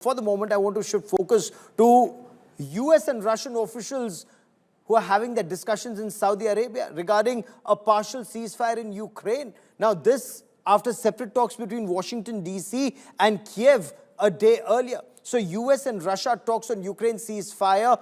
For the moment, I want to shift focus to US and Russian officials who are having their discussions in Saudi Arabia regarding a partial ceasefire in Ukraine. Now, this after separate talks between Washington, D.C. and Kiev a day earlier. So, US and Russia talks on Ukraine ceasefire.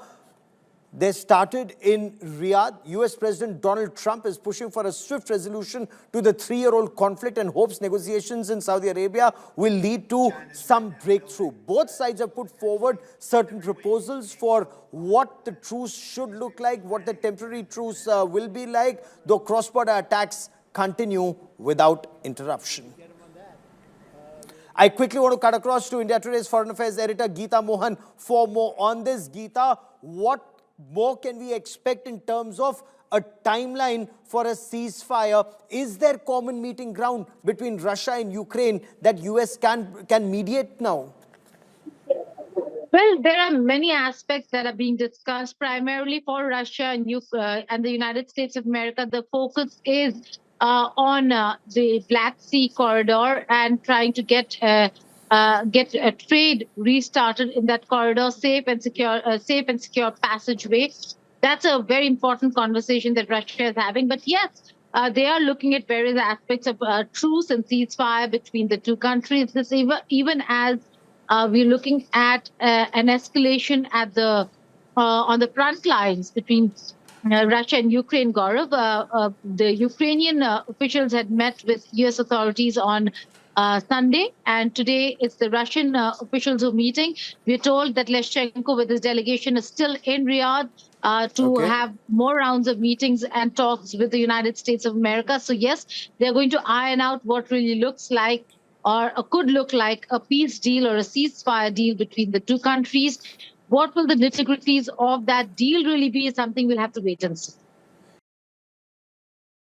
They started in Riyadh. US President Donald Trump is pushing for a swift resolution to the three-year-old conflict and hopes negotiations in Saudi Arabia will lead to some breakthrough. Both sides have put forward certain proposals for what the truce should look like, what the temporary truce will be like, though cross-border attacks continue without interruption. I quickly want to cut across to India Today's Foreign Affairs editor Geeta Mohan for more on this. Geeta, what more can we expect in terms of a timeline for a ceasefire? Is there common meeting ground between Russia and Ukraine that US can mediate now? Well, there are many aspects that are being discussed, primarily for Russia and the United States of America. The focus is on the Black Sea corridor and trying to get a trade restarted in that corridor, safe and secure passageway. That's a very important conversation that Russia is having. But yes, they are looking at various aspects of truce and ceasefire between the two countries. This even as we're looking at an escalation at on the front lines between Russia and Ukraine. Gaurav, the Ukrainian officials had met with U.S. authorities on Sunday, and today it's the Russian officials who are meeting. We're told that Leshchenko with his delegation is still in Riyadh to have more rounds of meetings and talks with the United States of America. So yes, they're going to iron out what really looks like or could look like a peace deal or a ceasefire deal between the two countries. What will the nitty-gritties of that deal really be is something we'll have to wait and see.